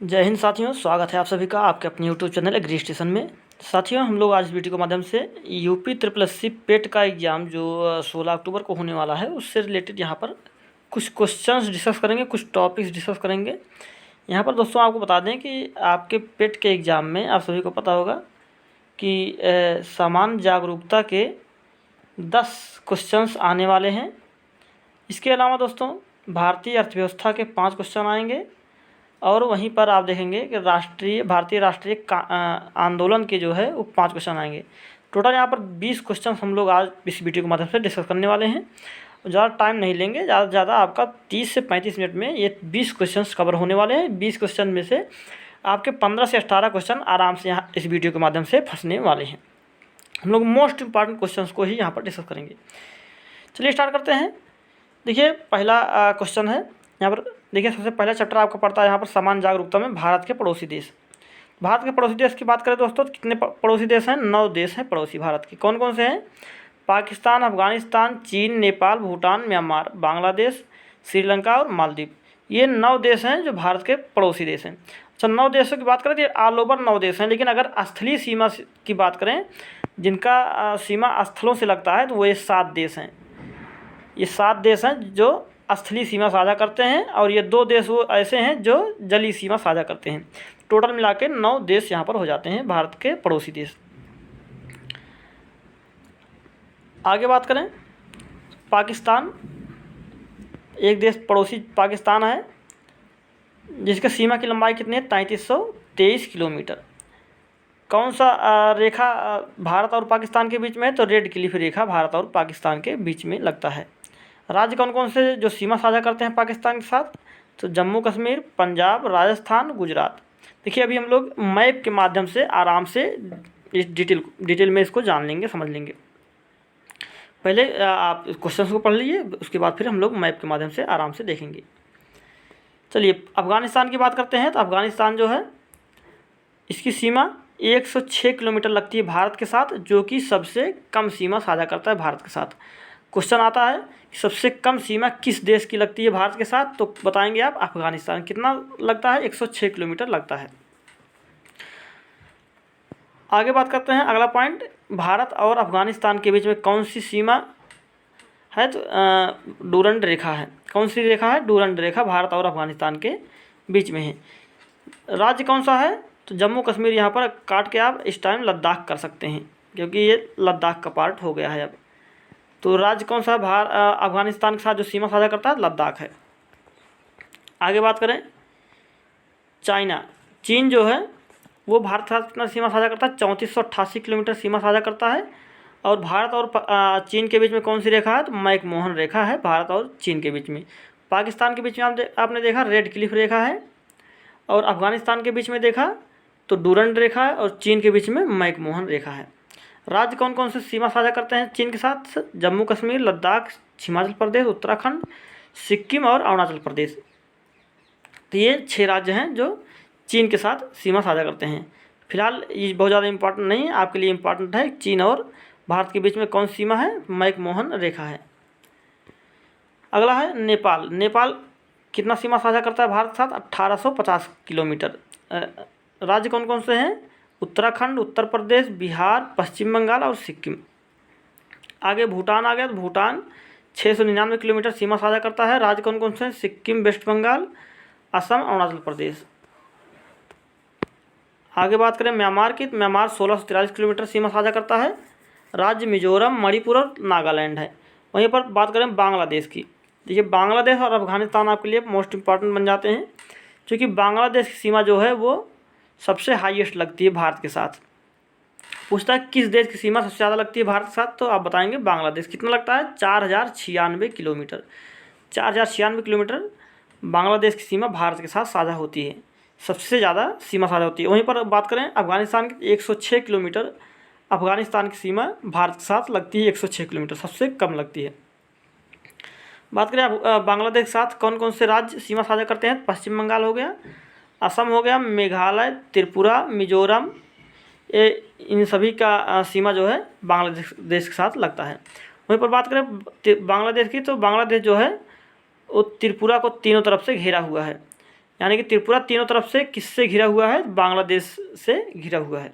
जय हिंद साथियों, स्वागत है आप सभी का आपके अपने यूट्यूब चैनल एग्री स्टेशन में। साथियों, हम लोग आज इस वीडियो के माध्यम से यूपी SSC पेट का एग्ज़ाम जो 16 अक्टूबर को होने वाला है उससे रिलेटेड यहाँ पर कुछ क्वेश्चंस डिस्कस करेंगे, कुछ टॉपिक्स डिस्कस करेंगे। यहाँ पर दोस्तों आपको बता दें कि आपके पेट के एग्ज़ाम में आप सभी को पता होगा कि सामान्य जागरूकता के 10 क्वेश्चंस आने वाले हैं। इसके अलावा दोस्तों भारतीय अर्थव्यवस्था के 5 क्वेश्चन आएंगे और वहीं पर आप देखेंगे कि भारतीय राष्ट्रीय आंदोलन के जो है वो 5 क्वेश्चन आएंगे। टोटल यहाँ पर 20 क्वेश्चन हम लोग आज इस वीडियो के माध्यम से डिस्कस करने वाले हैं। ज़्यादा टाइम नहीं लेंगे, ज़्यादा से ज़्यादा आपका 30 से 35 मिनट में ये 20 क्वेश्चन कवर होने वाले हैं। 20 क्वेश्चन में से आपके 15 से 18 क्वेश्चन आराम से यहाँ इस वीडियो के माध्यम से फंसने वाले हैं। हम लोग मोस्ट इंपॉर्टेंट क्वेश्चन को ही यहाँ पर डिस्कस करेंगे। चलिए स्टार्ट करते हैं। देखिए पहला क्वेश्चन है यहाँ पर। देखिए सबसे पहला चैप्टर आपका पड़ता है यहाँ पर सामान्य जागरूकता में भारत के पड़ोसी देश। भारत के पड़ोसी देश की बात करें दोस्तों तो कितने पड़ोसी देश हैं? 9 देश हैं पड़ोसी भारत के। कौन कौन से हैं? पाकिस्तान, अफगानिस्तान, चीन, नेपाल, भूटान, म्यांमार, बांग्लादेश, श्रीलंका और मालदीव। ये 9 देश हैं जो भारत के पड़ोसी देश हैं। अच्छा, 9 देशों की बात करें तो ये ऑल ओवर 9 देश हैं, लेकिन अगर स्थलीय सीमा की बात करें जिनका सीमा स्थलों से लगता है तो वो ये 7 देश हैं। ये 7 देश हैं जो स्थलीय सीमा साझा करते हैं और ये 2 देश वो ऐसे हैं जो जलीय सीमा साझा करते हैं। टोटल मिला के 9 देश यहाँ पर हो जाते हैं भारत के पड़ोसी देश। आगे बात करें, पाकिस्तान एक देश पड़ोसी पाकिस्तान है जिसके सीमा की लंबाई कितनी है? 3323 किलोमीटर। कौन सा रेखा भारत और पाकिस्तान के बीच में है? तो रेड क्लिफ रेखा भारत और पाकिस्तान के बीच में लगता है। राज्य कौन कौन से जो सीमा साझा करते हैं पाकिस्तान के साथ? तो जम्मू कश्मीर, पंजाब, राजस्थान, गुजरात। देखिए अभी हम लोग मैप के माध्यम से आराम से इस डिटेल में इसको जान लेंगे, समझ लेंगे। पहले आप क्वेश्चन को पढ़ लीजिए, उसके बाद फिर हम लोग मैप के माध्यम से आराम से देखेंगे। चलिए अफगानिस्तान की बात करते हैं। तो अफगानिस्तान जो है इसकी सीमा 106 किलोमीटर लगती है भारत के साथ, जो कि सबसे कम सीमा साझा करता है भारत के साथ। क्वेश्चन आता है सबसे कम सीमा किस देश की लगती है भारत के साथ? तो बताएंगे आप अफगानिस्तान। कितना लगता है? 106 किलोमीटर लगता है। आगे बात करते हैं, अगला पॉइंट, भारत और अफगानिस्तान के बीच में कौन सी सीमा है? तो डूरंड रेखा है। कौन सी रेखा है? डूरंड रेखा भारत और अफगानिस्तान के बीच में है। राज्य कौन सा है? तो जम्मू कश्मीर यहाँ पर काट के आप इस टाइम लद्दाख कर सकते हैं क्योंकि ये लद्दाख का पार्ट हो गया है अब। तो राज्य कौन सा अफगानिस्तान के साथ जो सीमा साझा करता है? लद्दाख है। आगे बात करें, चाइना, चीन जो है वो भारत के साथ कितना सीमा साझा करता है? 3488 किलोमीटर सीमा साझा करता है। और भारत और चीन के बीच में कौन सी रेखा है? तो मैकमोहन रेखा है भारत और चीन के बीच में। पाकिस्तान के बीच में आपने देखा रेड क्लिफ रेखा है, और अफगानिस्तान के बीच में देखा तो डूरंड रेखा है, और चीन के बीच में मैकमोहन रेखा है। राज्य कौन कौन से सीमा साझा करते हैं चीन के साथ? जम्मू कश्मीर, लद्दाख, हिमाचल प्रदेश, उत्तराखंड, सिक्किम और अरुणाचल प्रदेश। तो ये 6 राज्य हैं जो चीन के साथ सीमा साझा करते हैं। फिलहाल ये बहुत ज़्यादा इम्पोर्टेंट नहीं है, आपके लिए इम्पोर्टेंट है चीन और भारत के बीच में कौन सीमा है? मैकमोहन रेखा है। अगला है नेपाल। नेपाल कितना सीमा साझा करता है भारत के साथ? 1850 किलोमीटर। राज्य कौन कौन से हैं? उत्तराखंड, उत्तर प्रदेश, बिहार, पश्चिम बंगाल और सिक्किम। आगे भूटान आ गया। तो भूटान 699 किलोमीटर सीमा साझा करता है। राज्य कौन कौन से हैं? सिक्किम, वेस्ट बंगाल, असम, अरुणाचल प्रदेश। आगे बात करें म्यांमार की। म्यांमार 1643 किलोमीटर सीमा साझा करता है। राज्य मिजोरम, मणिपुर और नागालैंड है। वहीं पर बात करें बांग्लादेश की। देखिए बांग्लादेश और अफगानिस्तान आपके लिए मोस्ट इंपॉर्टेंट बन जाते हैं, क्योंकि बांग्लादेश की सीमा जो है वो सबसे हाईएस्ट लगती है भारत के साथ। पूछता है किस देश की सीमा सबसे ज़्यादा लगती है भारत के साथ? तो आप बताएंगे बांग्लादेश। कितना लगता है? 4096 किलोमीटर। 4096 किलोमीटर बांग्लादेश की सीमा भारत के साथ साझा होती है, सबसे ज़्यादा सीमा साझा होती है। वहीं पर बात करें अफगानिस्तान की, 106 किलोमीटर अफगानिस्तान की सीमा भारत के साथ लगती है। 106 किलोमीटर सबसे कम लगती है। बात करें बांग्लादेश के साथ कौन कौन से राज्य सीमा साझा करते हैं? पश्चिम बंगाल हो गया, असम हो गया, मेघालय, त्रिपुरा, मिजोरम, इन सभी का सीमा जो है बांग्लादेश के साथ लगता है। वहीं पर बात करें बांग्लादेश की, तो बांग्लादेश जो है वो त्रिपुरा को तीनों तरफ से घेरा हुआ है। यानी कि त्रिपुरा तीनों तरफ से किससे घिरा हुआ है? बांग्लादेश से घिरा हुआ है।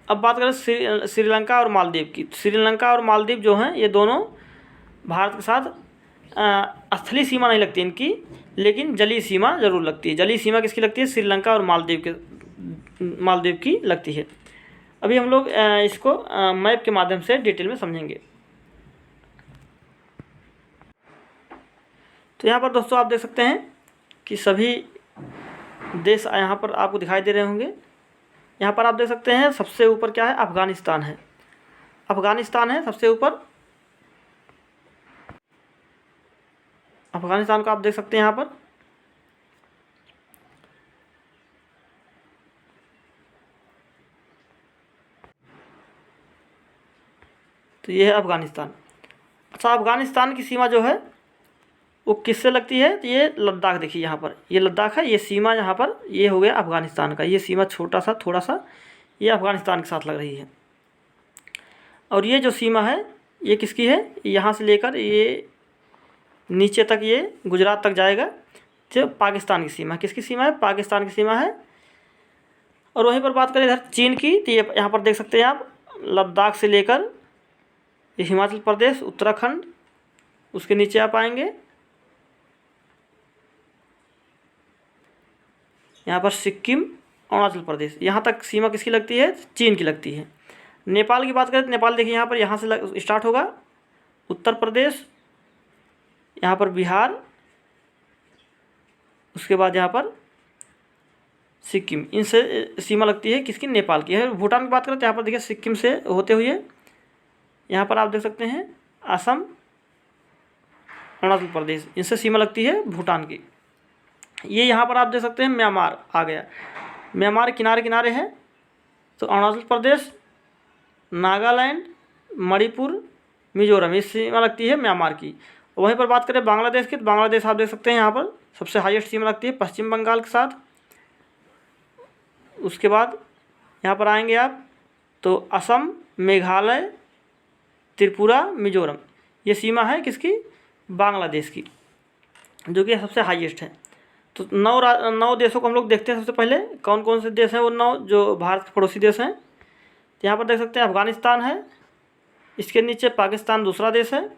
अब बात करें श्रीलंका और मालदीव की। श्रीलंका और मालदीव जो हैं ये दोनों भारत के साथ स्थलीय सीमा नहीं लगती इनकी, लेकिन जलीय सीमा ज़रूर लगती है। जलीय सीमा किसकी लगती है? श्रीलंका और मालदीव की लगती है। अभी हम लोग इसको मैप के माध्यम से डिटेल में समझेंगे। तो यहाँ पर दोस्तों आप देख सकते हैं कि सभी देश यहाँ पर आपको दिखाई दे रहे होंगे। यहाँ पर आप देख सकते हैं सबसे ऊपर क्या है? अफ़गानिस्तान है। अफ़गानिस्तान है सबसे ऊपर। अफ़गानिस्तान को आप देख सकते हैं यहाँ पर। तो ये है अफ़गानिस्तान। अच्छा, अफ़गानिस्तान की सीमा जो है वो किससे लगती है? तो ये लद्दाख, देखिए यहाँ पर ये लद्दाख है। ये सीमा यहाँ पर ये हो गया अफ़गानिस्तान का। ये सीमा छोटा सा थोड़ा सा ये अफ़गानिस्तान के साथ लग रही है। और ये जो सीमा है ये किसकी है? यहाँ से लेकर ये नीचे तक ये गुजरात तक जाएगा। जो पाकिस्तान की सीमा, किसकी सीमा है? पाकिस्तान की सीमा है। और वहीं पर बात करें इधर चीन की, तो ये यहाँ पर देख सकते हैं आप लद्दाख से लेकर ये हिमाचल प्रदेश, उत्तराखंड, उसके नीचे आप आएंगे यहाँ पर सिक्किम, अरुणाचल प्रदेश, यहाँ तक सीमा किसकी लगती है? चीन की लगती है। नेपाल की बात करें तो नेपाल देखिए यहाँ पर यहाँ से स्टार्ट होगा, उत्तर प्रदेश, यहाँ पर बिहार, उसके बाद यहाँ पर सिक्किम, इनसे सीमा लगती है किसकी? नेपाल की है। भूटान की बात करें तो यहाँ पर देखिए सिक्किम से होते हुए यहाँ पर आप देख सकते हैं असम, अरुणाचल प्रदेश, इनसे सीमा लगती है भूटान की। ये यहाँ पर आप देख सकते हैं म्यांमार आ गया। म्यांमार किनारे किनारे है। तो अरुणाचल प्रदेश, नागालैंड, मणिपुर, मिजोरम, ये सीमा लगती है म्यांमार की। वहीं पर बात करें बांग्लादेश की, तो बांग्लादेश आप देख सकते हैं यहाँ पर सबसे हाईएस्ट सीमा लगती है पश्चिम बंगाल के साथ। उसके बाद यहाँ पर आएंगे आप तो असम, मेघालय, त्रिपुरा, मिजोरम, ये सीमा है किसकी? बांग्लादेश की, जो कि सबसे हाईएस्ट है। तो 9 देशों को हम लोग देखते हैं। सबसे पहले कौन कौन से देश हैं वो 9 जो भारत के पड़ोसी देश हैं। तो यहाँ पर देख सकते हैं अफ़गानिस्तान है, इसके नीचे पाकिस्तान दूसरा देश है,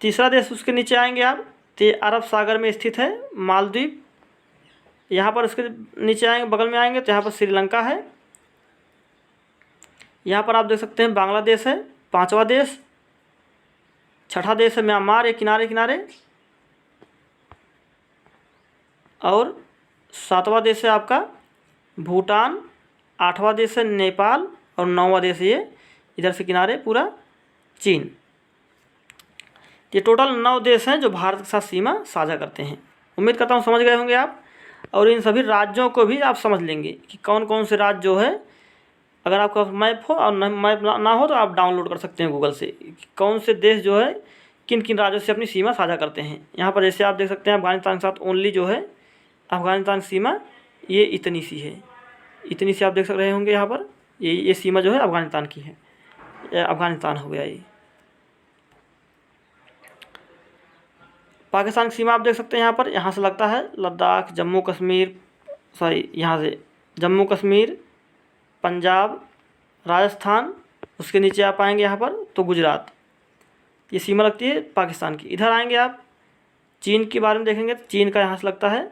तीसरा देश उसके नीचे आएंगे आप तो ये अरब सागर में स्थित है मालदीव। यहाँ पर उसके नीचे आएंगे, बगल में आएंगे तो यहाँ पर श्रीलंका है। यहाँ पर आप देख सकते हैं बांग्लादेश है, पांचवा देश। छठा देश है म्यांमार, ये किनारे किनारे। और सातवां देश है आपका भूटान, आठवां देश है नेपाल और 9वां देश ये इधर से किनारे पूरा चीन। ये टोटल 9 देश हैं जो भारत के साथ सीमा साझा करते हैं। उम्मीद करता हूँ समझ गए होंगे आप। और इन सभी राज्यों को भी आप समझ लेंगे कि कौन कौन से राज्य जो है, अगर आपका मैप हो और मैप ना हो तो आप डाउनलोड कर सकते हैं गूगल से, कौन से देश जो है किन किन राज्यों से अपनी सीमा साझा करते हैं। यहाँ पर जैसे आप देख सकते हैं अफ़गानिस्तान के साथ ओनली जो है अफ़गानिस्तान की सीमा ये इतनी सी है, इतनी सी आप देख सक रहे होंगे। यहाँ पर ये सीमा जो है अफ़गानिस्तान की है, अफ़गानिस्तान हो गया ये। पाकिस्तान की सीमा आप देख सकते हैं यहाँ से लगता है लद्दाख, जम्मू कश्मीर, यहाँ से जम्मू कश्मीर, पंजाब, राजस्थान, उसके नीचे आप आएंगे यहाँ पर तो गुजरात, ये सीमा लगती है पाकिस्तान की। इधर आएंगे आप चीन के बारे में देखेंगे तो चीन का यहाँ से लगता है,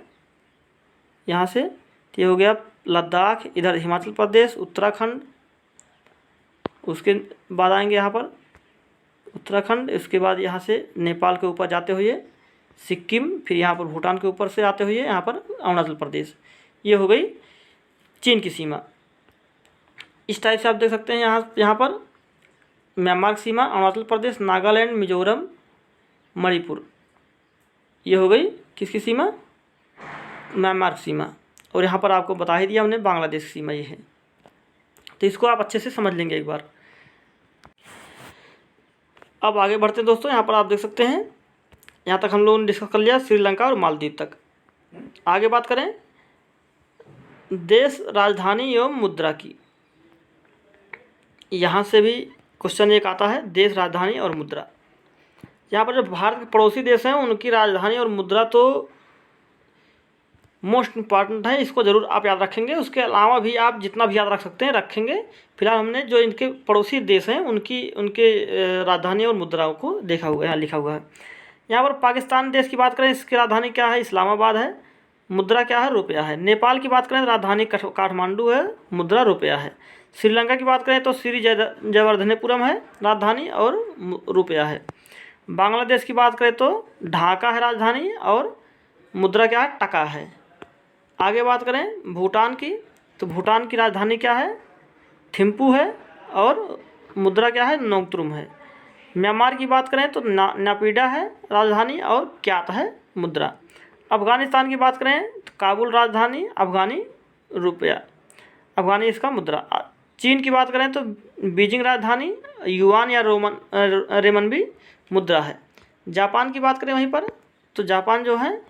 यहाँ से तो ये हो गया लद्दाख, इधर हिमाचल प्रदेश, उत्तराखंड, उसके बाद आएंगे यहाँ पर उत्तराखंड, उसके बाद यहाँ से नेपाल के ऊपर जाते हुए सिक्किम, फिर यहाँ पर भूटान के ऊपर से आते हुए यहाँ पर अरुणाचल प्रदेश। ये हो गई चीन की सीमा। इस टाइप से आप देख सकते हैं यहाँ पर म्यांमार की सीमा, अरुणाचल प्रदेश, नागालैंड, मिजोरम, मणिपुर, ये हो गई किसकी सीमा? म्यांमार की सीमा। और यहाँ पर आपको बता ही दिया हमने बांग्लादेश की सीमा ये है। तो इसको आप अच्छे से समझ लेंगे एक बार। अब आगे बढ़ते हैं दोस्तों। यहाँ पर आप देख सकते हैं यहाँ तक हम लोगों ने डिस्कस कर लिया श्रीलंका और मालदीव तक। आगे बात करें देश, राजधानी एवं मुद्रा की। यहाँ से भी क्वेश्चन एक आता है, देश, राजधानी और मुद्रा। यहाँ पर जो भारत के पड़ोसी देश हैं उनकी राजधानी और मुद्रा तो मोस्ट इम्पॉर्टेंट है, इसको ज़रूर आप याद रखेंगे। उसके अलावा भी आप जितना भी याद रख सकते हैं रखेंगे। फिलहाल हमने जो इनके पड़ोसी देश हैं उनके राजधानी और मुद्राओं को देखा हुआ है, यहाँ लिखा हुआ है। यहाँ पर पाकिस्तान देश की बात करें, इसकी राजधानी क्या है? इस्लामाबाद है, मुद्रा क्या है? रुपया है। नेपाल की बात करें तो राजधानी काठमांडू है, मुद्रा रुपया है। श्रीलंका की बात करें तो श्री जयवर्धनेपुरम है राजधानी और रुपया है। बांग्लादेश की बात करें तो ढाका है राजधानी और मुद्रा क्या है? टका है। आगे बात करें भूटान की, तो भूटान की राजधानी क्या है? थिम्पू है और मुद्रा क्या है? नोंगत्रुम है। म्यांमार की बात करें तो नापीडा है राजधानी और क्यात है मुद्रा। अफ़गानिस्तान की बात करें तो काबुल राजधानी, अफ़गानी रुपया, अफ़गानी इसका मुद्रा। चीन की बात करें तो बीजिंग राजधानी, युआन या रेमनबी मुद्रा है। जापान की बात करें वहीं पर तो जापान जो है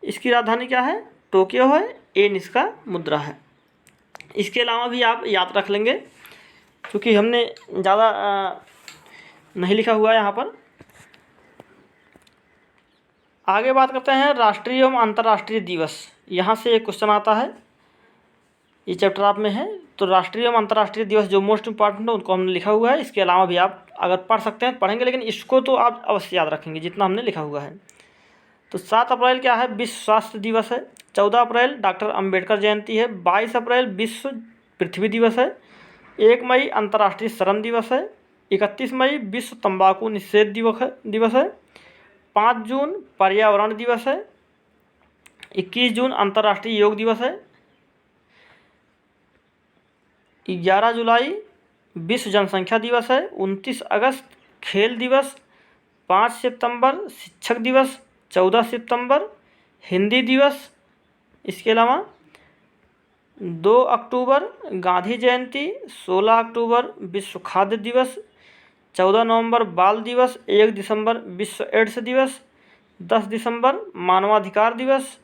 इसकी राजधानी क्या है? टोक्यो है, येन इसका मुद्रा है। इसके अलावा भी आप याद रख लेंगे क्योंकि हमने ज़्यादा नहीं लिखा हुआ है यहाँ पर। आगे बात करते हैं राष्ट्रीय एवं अंतर्राष्ट्रीय दिवस। यहाँ से एक क्वेश्चन आता है, ये चैप्टर आप में है। तो राष्ट्रीय एवं अंतर्राष्ट्रीय दिवस जो मोस्ट इम्पॉर्टेंट है उनको हमने लिखा हुआ है। इसके अलावा भी आप अगर पढ़ सकते हैं पढ़ेंगे, लेकिन इसको तो आप अवश्य याद रखेंगे जितना हमने लिखा हुआ है। तो 7 अप्रैल क्या है? विश्व स्वास्थ्य दिवस है। 14 अप्रैल डॉक्टर अंबेडकर जयंती है। 22 अप्रैल विश्व पृथ्वी दिवस है। 1 मई अंतर्राष्ट्रीय श्रम दिवस है। 31 मई विश्व तंबाकू निषेध दिवस है। 5 जून पर्यावरण दिवस है। 21 जून अंतर्राष्ट्रीय योग दिवस है। 11 जुलाई विश्व जनसंख्या दिवस है। 29 अगस्त खेल दिवस। 5 सितंबर शिक्षक दिवस। 14 सितंबर हिंदी दिवस। इसके अलावा 2 अक्टूबर गांधी जयंती। 16 अक्टूबर विश्व खाद्य दिवस। 14 नवंबर बाल दिवस। 1 दिसंबर विश्व एड्स दिवस। 10 दिसंबर मानवाधिकार दिवस।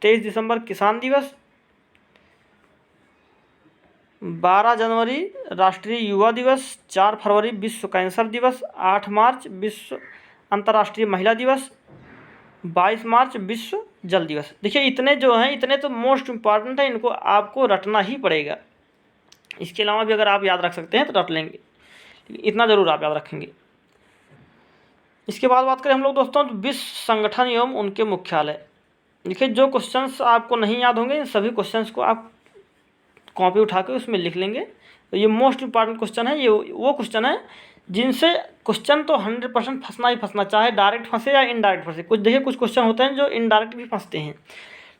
23 दिसंबर किसान दिवस। 12 जनवरी राष्ट्रीय युवा दिवस। 4 फरवरी विश्व कैंसर दिवस। 8 मार्च विश्व अंतर्राष्ट्रीय महिला दिवस। 22 मार्च विश्व जल दिवस। देखिए इतने जो हैं, इतने तो मोस्ट इम्पॉर्टेंट है, इनको आपको रटना ही पड़ेगा। इसके अलावा भी अगर आप याद रख सकते हैं तो रट लेंगे, इतना ज़रूर आप याद रखेंगे। इसके बाद बात करें हम लोग दोस्तों तो विश्व संगठन एवं उनके मुख्यालय। देखिए जो क्वेश्चंस आपको नहीं याद होंगे इन सभी क्वेश्चंस को आप कॉपी उठा के उसमें लिख लेंगे। तो ये मोस्ट इम्पॉर्टेंट क्वेश्चन है, ये वो क्वेश्चन है जिनसे क्वेश्चन तो 100% फंसना ही फंसना, चाहे डायरेक्ट फंसे या इनडायरेक्ट फंसे। कुछ देखिए कुछ क्वेश्चन होते हैं जो इनडायरेक्ट भी फंसते हैं।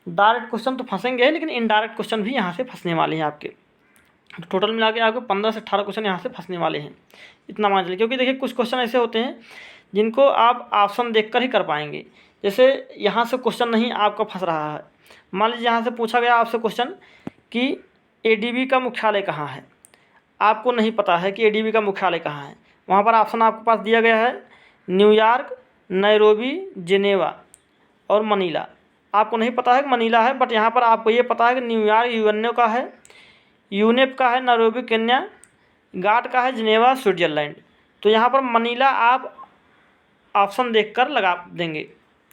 डायरेक्ट क्वेश्चन तो फंसेंगे लेकिन इनडायरेक्ट क्वेश्चन भी यहाँ से फंसने वाले हैं आपके। तो टोटल मिला के आपको 15 से 18 क्वेश्चन यहाँ से फंसने वाले हैं, इतना मान लीजिए। क्योंकि देखिए कुछ क्वेश्चन ऐसे होते हैं जिनको आप ऑप्शन देखकर ही कर पाएंगे। जैसे यहाँ से क्वेश्चन नहीं आपका फंस रहा है, मान लीजिए यहाँ से पूछा गया आपसे क्वेश्चन कि एडीबी का मुख्यालय कहाँ है। आपको नहीं पता है कि एडीबी का मुख्यालय कहाँ है। वहाँ पर ऑप्शन आपके पास दिया गया है न्यूयॉर्क, नैरोबी, जिनेवा और मनीला। आपको नहीं पता है कि मनीला है, बट यहाँ पर आपको ये पता है कि न्यूयॉर्क यूएनओ का है, यूनेप का है, नैरोबी केन्या, गाट का है, जिनेवा स्विट्जरलैंड। तो यहाँ पर मनीला आप ऑप्शन देखकर लगा देंगे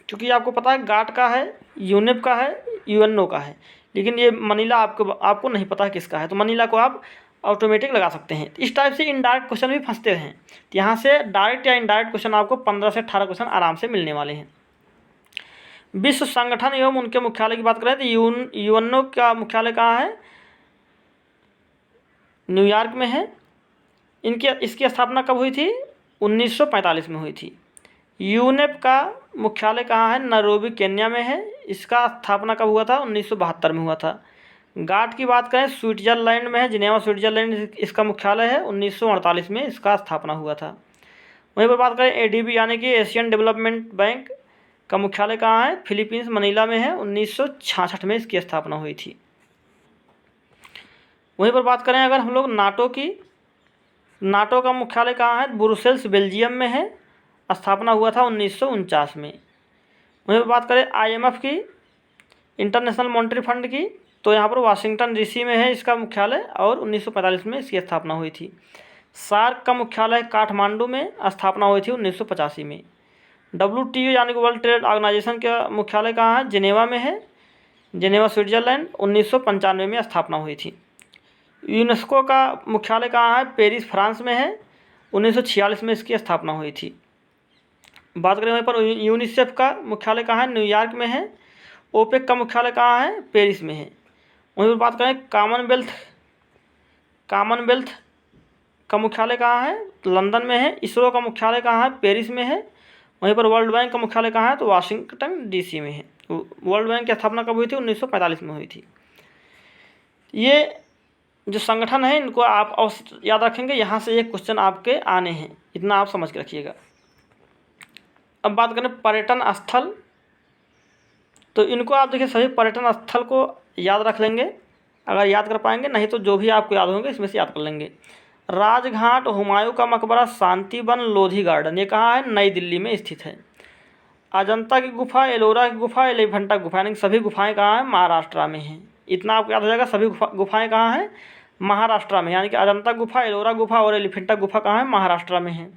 क्योंकि आपको पता है गाट का है, यूनेप का है, यूएनओ का है, लेकिन ये मनीला आपको नहीं पता है किसका है। तो मनीला को आप ऑटोमेटिक लगा सकते हैं। इस टाइप से इनडायरेक्ट क्वेश्चन भी फंसते हैं। तो यहाँ से डायरेक्ट या इनडायरेक्ट क्वेश्चन आपको 15 से 18 क्वेश्चन आराम से मिलने वाले हैं। विश्व संगठन एवं उनके मुख्यालय की बात करें तो यूएनओ का मुख्यालय कहाँ है? न्यूयॉर्क में है। इसकी स्थापना कब हुई थी? 1945 में हुई थी। यूनेप का मुख्यालय कहाँ है? नैरोबी केन्या में है। इसका स्थापना कब हुआ था? 1972 में हुआ था। गाट की बात करें स्विट्जरलैंड में है, जिनेवा स्विट्जरलैंड इसका मुख्यालय है। 1948 में इसका स्थापना हुआ था। वहीं पर बात करें एडीबी यानी कि एशियन डेवलपमेंट बैंक का मुख्यालय कहाँ है? फिलीपींस मनीला में है। 1966 में इसकी स्थापना हुई थी। वहीं पर बात करें अगर हम लोग नाटो की, नाटो का मुख्यालय कहाँ है? ब्रुसेल्स बेल्जियम में है। स्थापना हुआ था 1949 में। वहीं पर बात करें आईएमएफ की, इंटरनेशनल मॉनेटरी फंड की, तो यहाँ पर वाशिंगटन डीसी में है इसका मुख्यालय और 1945 में इसकी स्थापना हुई थी। सार्क का मुख्यालय काठमांडू में, स्थापना हुई थी 1985 में। WTO यानी कि वर्ल्ड ट्रेड ऑर्गेनाइजेशन का मुख्यालय कहाँ है? जिनेवा में है। जेनेवा स्विट्जरलैंड 1995 में स्थापना हुई थी। यूनेस्को का मुख्यालय कहाँ है? पेरिस फ्रांस में है। 1946 में इसकी स्थापना हुई थी। बात करें वहीं पर यूनिसेफ का मुख्यालय कहाँ है? न्यूयॉर्क में है। ओपेक का मुख्यालय कहाँ है? पेरिस में है। वहीं पर बात करें कॉमनवेल्थ का मुख्यालय कहाँ है? लंदन में है। इसरो का मुख्यालय कहाँ है? पेरिस में है। वहीं पर वर्ल्ड बैंक का मुख्यालय कहाँ है? तो वाशिंगटन डीसी में है। वर्ल्ड बैंक की स्थापना कब हुई थी? 1945 में हुई थी। ये जो संगठन है इनको आप अवश्य याद रखेंगे, यहाँ से एक क्वेश्चन आपके आने हैं, इतना आप समझ के रखिएगा। अब बात करें पर्यटन स्थल, तो इनको आप देखिए सभी पर्यटन स्थल को याद रख लेंगे अगर याद कर पाएंगे, नहीं तो जो भी आपको याद होंगे इसमें से याद कर लेंगे। राजघाट, हुमायूं का मकबरा, शांतिवन, लोधी गार्डन, ये कहाँ है? नई दिल्ली में स्थित है। अजंता की गुफा, एलोरा की गुफा, एलिफेंटा गुफा, यानी सभी गुफाएं कहाँ हैं? महाराष्ट्र में हैं। इतना आपको याद हो जाएगा। सभी गुफाएं कहाँ हैं? महाराष्ट्र में, यानी कि अजंता गुफा, एलोरा गुफा और एलिफेंटा गुफा कहाँ है? महाराष्ट्र में है।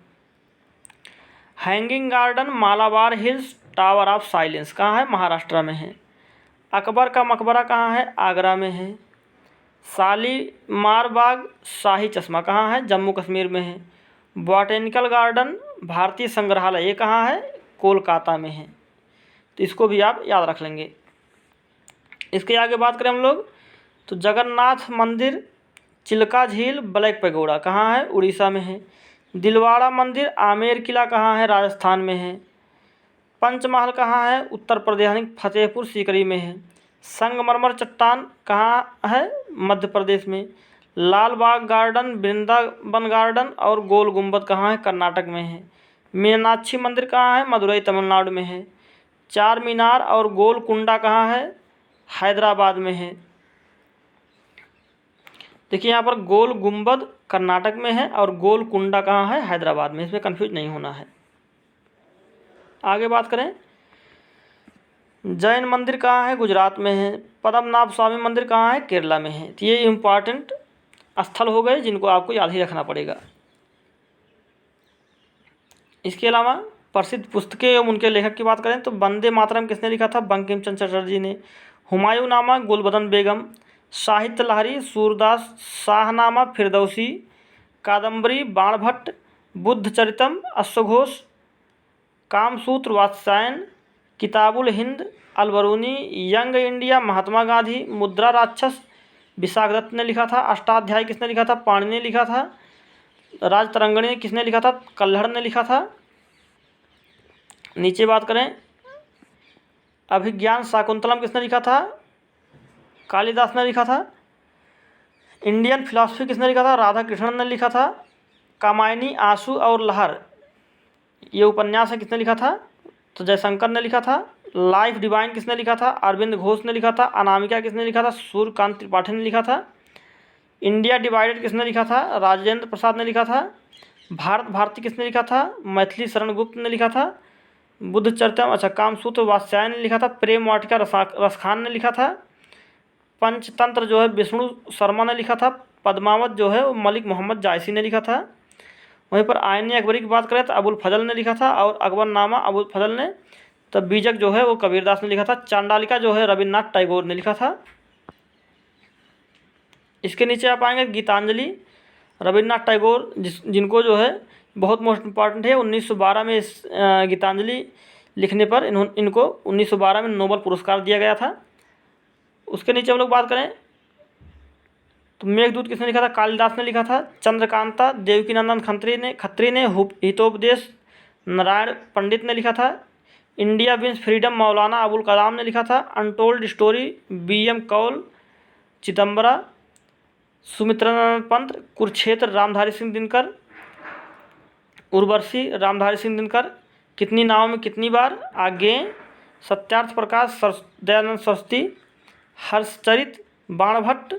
Hanging garden, Malabar hills, tower of silence कहाँ है? महाराष्ट्र में है। अकबर का मकबरा कहाँ है? आगरा में है। शालीमार बाग, शाही चश्मा कहाँ है? जम्मू कश्मीर में है। बॉटेनिकल गार्डन, भारतीय संग्रहालय, ये कहाँ है? कोलकाता में है। तो इसको भी आप याद रख लेंगे। इसके आगे बात करें हम लोग तो जगन्नाथ मंदिर, चिल्का झील, ब्लैक पैगोडा कहाँ है? उड़ीसा में है। दिलवाड़ा मंदिर, आमेर किला कहाँ है? राजस्थान में है। पंचमहल कहाँ है? उत्तर प्रदेश यानी फतेहपुर सीकरी में है। संगमरमर चट्टान कहाँ है? मध्य प्रदेश में। लाल बाग गार्डन, वृंदावन गार्डन और गोल गुंबद कहाँ है? कर्नाटक में है। मीनाक्षी मंदिर कहाँ है? मदुरई तमिलनाडु में है। चार मीनार और गोलकुंडा कहाँ है? हैदराबाद में है। देखिए यहाँ पर गोल गुंबद कर्नाटक में है और गोलकुंडा कहाँ है? हैदराबाद में। इसमें कंफ्यूज नहीं होना है। आगे बात करें, जैन मंदिर कहाँ है? गुजरात में है। पद्मनाभ स्वामी मंदिर कहाँ है? केरला में है। तो ये इम्पॉर्टेंट स्थल हो गए जिनको आपको याद ही रखना पड़ेगा। इसके अलावा प्रसिद्ध पुस्तकें एवं उनके लेखक की बात करें तो वंदे मातरम किसने लिखा था? बंकिम चंद्र चटर्जी ने। हुमायूं नामा, गुलबदन बेगम। साहित्य लहरी, सूरदास। शाहनामा, फिरदौसी। कादम्बरी, बाणभट्ट। बुद्ध चरितम, अश्वघोष। कामसूत्र, वात्स्यायन। किताबुल हिंद, अलबरूनी। Young India, Mahatma Gandhi. मुद्रा राक्षस, विशाखदत्त ने लिखा था। अष्टाध्यायी किसने लिखा था? पाणिनि ने लिखा था। राजतरंगिणी किसने लिखा था? कल्हड़ ने लिखा था। नीचे बात करें, अभिज्ञान शाकुंतलम किसने लिखा था? कालिदास ने लिखा था। इंडियन फिलॉसफी किसने लिखा था? राधा कृष्णन ने लिखा था। कामायनी, आंसू और लहर, ये उपन्यास है, किसने लिखा था? तो जयशंकर ने लिखा था। लाइफ डिवाइन किसने लिखा था? अरविंद घोष ने लिखा था। अनामिका किसने लिखा था? सूर्यकांत त्रिपाठी ने लिखा था। इंडिया डिवाइडेड किसने लिखा था? राजेंद्र प्रसाद ने लिखा था। भारत भारती किसने लिखा था? मैथिली शरण गुप्त ने लिखा था। बुद्ध चरितम, अच्छा, कामसूत्र वात्स्यायन ने लिखा था। प्रेम वाटिका रसखान ने लिखा था। पंचतंत्र जो है विष्णु शर्मा ने लिखा था। पद्मावत जो है वो मलिक मोहम्मद जायसी ने लिखा था। वहीं पर आयन अकबरी की बात करें तो अबुल फजल ने लिखा था। और अकबरनामा अबुल फजल ने, तो बीजक जो है वो कबीरदास ने लिखा था। चांडालिका जो है रविन्द्रनाथ टैगोर ने लिखा था। इसके नीचे आप आएंगे गीतांजलि, रविन्द्रनाथ टैगोर जिनको जो है बहुत मोस्ट इम्पॉर्टेंट है। 1912 में इस गीतांजलि लिखने पर इनको 1912 में नोबल पुरस्कार दिया गया था। उसके नीचे हम लोग बात करें तो मेघदूत किसने लिखा था? कालिदास ने लिखा था। चंद्रकांता, देवकीनंदन खत्री ने। हितोपदेश, नारायण पंडित ने लिखा था। India wins freedom, Maulana Abul Kalam ने लिखा था। Untold story, BM Kaul, Chidambara, Sumitranand Pant. Kurukshetra, Ramdhari Singh Dinkar. Urvashi, Ramdhari Singh Dinkar. कितनी नावों में कितनी बार, आज्ञेय। सत्यार्थ प्रकाश, दयानंद सरस्वती। हर्षचरित, बाणभट्ट।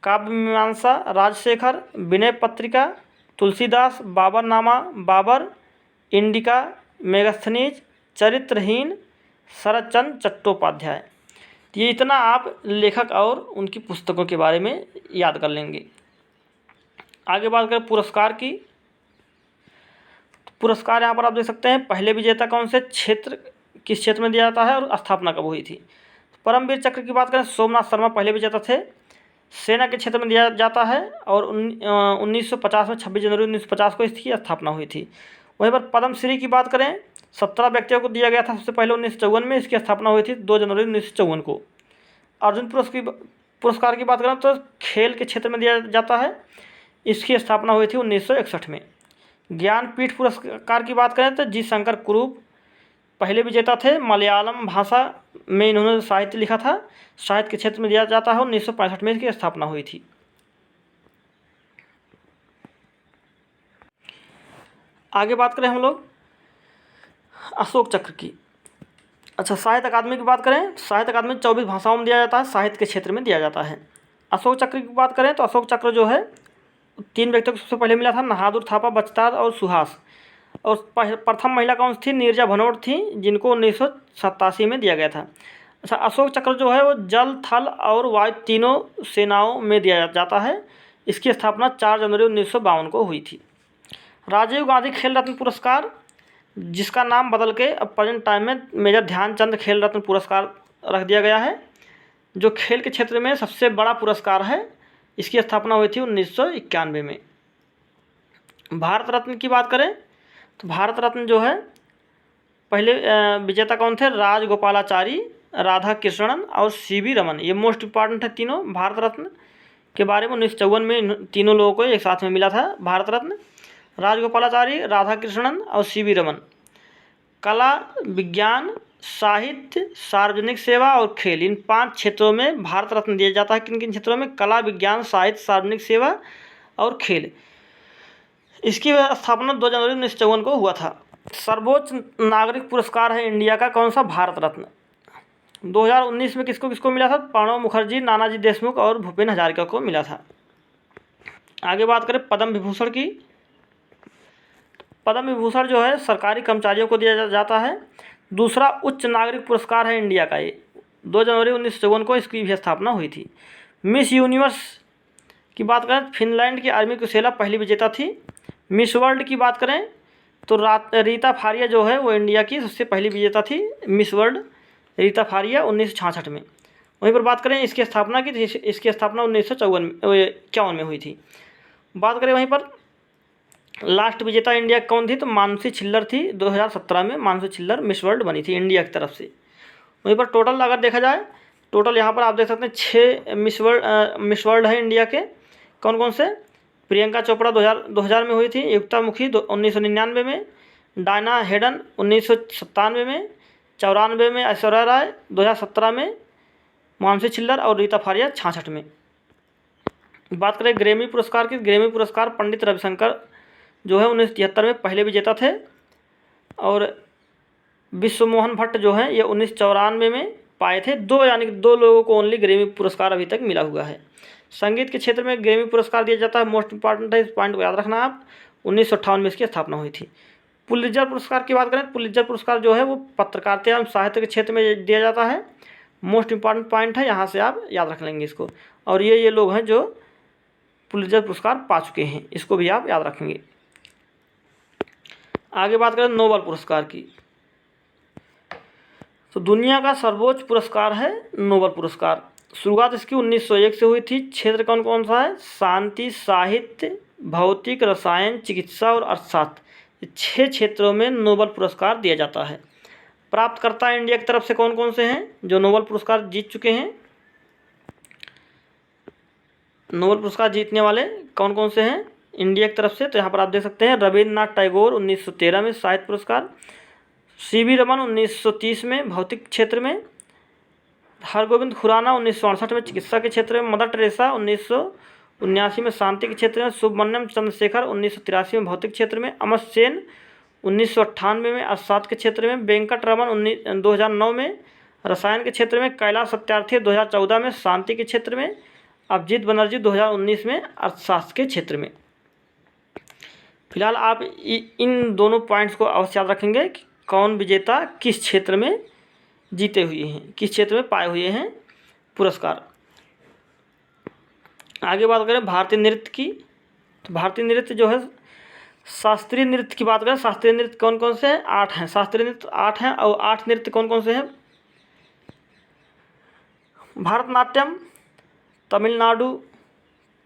काव्य मीमांसा, राजशेखर। विनय पत्रिका, तुलसीदास। बाबरनामा, बाबर। इंडिका, मेगास्थनीज। चरित्रहीन, शरदचंद्र चट्टोपाध्याय। तो ये इतना आप लेखक और उनकी पुस्तकों के बारे में याद कर लेंगे। आगे बात करें पुरस्कार की, पुरस्कार यहाँ पर आप देख सकते हैं। पहले विजेता कौन से क्षेत्र, किस क्षेत्र में दिया जाता है और स्थापना कब हुई थी? परमवीर चक्र की बात करें, सोमनाथ शर्मा पहले विजेता थे, सेना के क्षेत्र में दिया जाता है और 1950 में 26 जनवरी 1950 को इसकी स्थापना हुई थी। वहीं पर पद्मश्री की बात करें, 17 व्यक्तियों को दिया गया था सबसे पहले 1954 में, इसकी स्थापना हुई थी 2 जनवरी 1954 को। अर्जुन पुरस्कार की बात करें तो खेल के क्षेत्र में दिया जाता है, इसकी स्थापना हुई थी 1961 में। ज्ञानपीठ पुरस्कार की बात करें तो जी शंकर कुरूप पहले विजेता थे, मलयालम भाषा में इन्होंने साहित्य लिखा था, साहित्य के क्षेत्र में दिया जाता है, 1965 में इसकी स्थापना हुई थी। आगे बात करें हम लोग अशोक चक्र की। अच्छा, साहित्य अकादमी की बात करें, साहित्य अकादमी 24 भाषाओं में दिया जाता है, साहित्य के क्षेत्र में दिया जाता है। अशोक चक्र की बात करें तो अशोक चक्र जो है 3 व्यक्तियों को सबसे पहले मिला था, बहादुर थापा, बचतार और सुहास। और प्रथम महिला कौन थी? नीरजा भनोट थी, जिनको 1987 में दिया गया था। अच्छा, अशोक चक्र जो है वो जल, थल और वायु तीनों सेनाओं में दिया जाता है, इसकी स्थापना 4 जनवरी 1952 को हुई थी। राजीव गांधी खेल रत्न पुरस्कार, जिसका नाम बदल के अब प्रेजेंट टाइम में मेजर ध्यानचंद खेल रत्न पुरस्कार रख दिया गया है, जो खेल के क्षेत्र में सबसे बड़ा पुरस्कार है, इसकी स्थापना हुई थी 1991 में। भारत रत्न की बात करें तो भारत रत्न जो है पहले विजेता कौन थे? राजगोपालाचारी, राधा कृष्णन और सीवी रमन, ये मोस्ट इम्पॉर्टेंट है तीनों। भारत रत्न के बारे में 1954 में तीनों लोगों को एक साथ में मिला था भारत रत्न, राजगोपालाचारी, राधा कृष्णन और सीवी रमन। कला, विज्ञान, साहित्य, सार्वजनिक सेवा और खेल, इन 5 क्षेत्रों में भारत रत्न दिया जाता है। किन किन क्षेत्रों में? कला, विज्ञान, साहित्य, सार्वजनिक सेवा और खेल। इसकी स्थापना 2 जनवरी 1954 को हुआ था। सर्वोच्च नागरिक पुरस्कार है इंडिया का, कौन सा? भारत रत्न। 2019 में किसको किसको मिला था? प्रणब मुखर्जी, नानाजी देशमुख और भूपेन हजारिका को मिला था। आगे बात करें पद्म विभूषण की। पद्म विभूषण जो है सरकारी कर्मचारियों को दिया जाता है, दूसरा उच्च नागरिक पुरस्कार है इंडिया का ये। 2 जनवरी 1954 को इसकी भी स्थापना हुई थी। मिस यूनिवर्स की बात करें, फिनलैंड की आर्मी कुशेला पहली विजेता थी। मिस वर्ल्ड की बात करें तो रीता फारिया जो है वो इंडिया की सबसे पहली विजेता थी, मिस वर्ल्ड रीता फारिया 1966 में। वहीं पर बात करें इसकी स्थापना की, तो इसकी स्थापना 1951 में हुई थी। बात करें वहीं पर लास्ट विजेता इंडिया कौन थी? तो मानसी छिल्लर थी, 2017 में मानसी छिल्लर मिस वर्ल्ड बनी थी इंडिया की तरफ से। वहीं पर टोटल अगर देखा जाए, टोटल यहाँ पर आप देख सकते हैं 6 मिस वर्ल्ड है इंडिया के। कौन कौन से? प्रियंका चोपड़ा 2000 में हुई थी, युक्ता मुखी 1999 में, डायना हेडन 1997 में, 94 में ऐश्वर्या राय, 2017 में मानसी छिल्लर और रीता फारिया 66 में। बात करें ग्रैमी पुरस्कार की, ग्रैमी पुरस्कार पंडित रविशंकर जो है 1973 में पहले विजेता थे, और विश्वमोहन भट्ट जो है ये 1994 में पाए थे। यानी कि 2 लोगों को ओनली ग्रैमी पुरस्कार अभी तक मिला हुआ है। संगीत के क्षेत्र में ग्रैमी पुरस्कार दिया जाता है, मोस्ट इंपॉर्टेंट है, इस पॉइंट को याद रखना आप। 1958 में इसकी स्थापना हुई थी। पुलित्जर पुरस्कार की बात करें, पुलित्जर पुरस्कार जो है वो पत्रकारिता एवं साहित्य के क्षेत्र में दिया जाता है, मोस्ट इंपॉर्टेंट पॉइंट है, यहाँ से आप याद रख लेंगे इसको। और ये लोग हैं जो पुलित्जर पुरस्कार पा चुके हैं, इसको भी आप याद रखेंगे। आगे बात करें नोबेल पुरस्कार की, तो दुनिया का सर्वोच्च पुरस्कार है नोबेल पुरस्कार। शुरुआत इसकी 1901 से हुई थी। क्षेत्र कौन कौन सा है? शांति, साहित्य, भौतिक, रसायन, चिकित्सा और अर्थशास्त्र, 6 क्षेत्रों में नोबेल पुरस्कार दिया जाता है। प्राप्तकर्ता इंडिया की तरफ से कौन कौन से हैं जो नोबेल पुरस्कार जीत चुके हैं? नोबेल पुरस्कार जीतने वाले कौन कौन से हैं इंडिया की तरफ से? तो यहाँ पर आप देख सकते हैं, रविन्द्रनाथ टैगोर 1913 में साहित्य पुरस्कार, सीवी रमन 1930 में भौतिक क्षेत्र में, हरगोविंद खुराना 1968 में चिकित्सा के क्षेत्र में, मदर टेरेसा 1979 में शांति के क्षेत्र में, सुब्रमण्यम चंद्रशेखर 1983 में भौतिक क्षेत्र में, अमर सेन 1998 में अर्थशास्त्र के क्षेत्र में, वेंकट रमन 2009 में रसायन के क्षेत्र में, कैलाश सत्यार्थी 2014 में शांति के क्षेत्र में, अभिजीत बनर्जी 2019 में अर्थशास्त्र के क्षेत्र में। फिलहाल आप इन दोनों पॉइंट्स को अवश्य याद रखेंगे कि कौन विजेता किस क्षेत्र में जीते हुए हैं, किस क्षेत्र में पाए हुए हैं पुरस्कार। आगे बात करें भारतीय नृत्य की, तो भारतीय नृत्य जो है शास्त्रीय नृत्य की बात करें, शास्त्रीय नृत्य कौन कौन से हैं? 8 हैं। शास्त्रीय नृत्य 8 हैं, और 8 नृत्य कौन कौन से हैं? भरतनाट्यम तमिलनाडु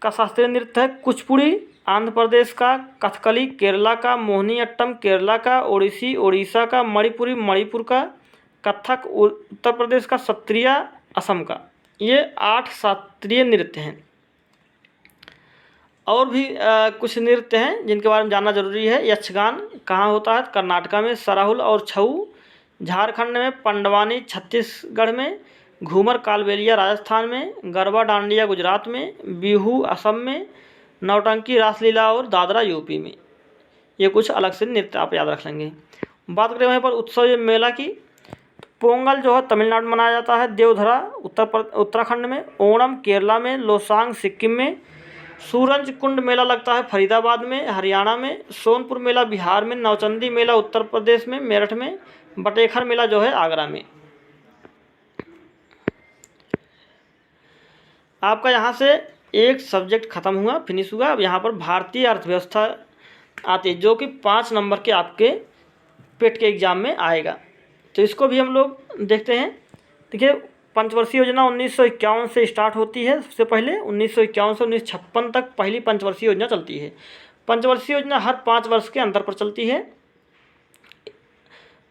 का शास्त्रीय नृत्य है। कुचिपुड़ी आंध्र प्रदेश का। कथकली केरला का। मोहिनीअट्टम केरला का। ओडिसी ओडिशा का। मणिपुरी मणिपुर का। कथक उत्तर प्रदेश का। सत्रिया असम का। ये 8 शास्त्रीय नृत्य हैं। और भी कुछ नृत्य हैं जिनके बारे में जानना जरूरी है। यक्षगान कहाँ होता है? कर्नाटका में। सराहुल और छऊ झारखंड में। पंडवानी छत्तीसगढ़ में। घूमर कालबेलिया राजस्थान में। गरबा डांडिया गुजरात में। बिहू असम में। नौटंकी रासलीला और दादरा यूपी में। ये कुछ अलग से नृत्य आप याद रख लेंगे। बात करें वहीं पर उत्सव या मेला की, पोंगल जो है तमिलनाडु में मनाया जाता है। देवधरा उत्तराखंड में। ओणम केरला में। लोसांग सिक्किम में। सूरज कुंड मेला लगता है फरीदाबाद में हरियाणा में। सोनपुर मेला बिहार में। नौचंदी मेला उत्तर प्रदेश में मेरठ में। बटेखर मेला जो है आगरा में। आपका यहाँ से एक सब्जेक्ट खत्म हुआ, फिनिश हुआ। अब यहाँ पर भारतीय अर्थव्यवस्था आती है जो कि 5 नंबर के आपके पेट के एग्जाम में आएगा। तो इसको भी हम लोग देखते हैं। देखिए, पंचवर्षीय योजना 1951 से स्टार्ट होती है। सबसे पहले 1951 से 1956 तक पहली पंचवर्षीय योजना चलती है। पंचवर्षीय योजना हर 5 वर्ष के अंतर पर चलती है।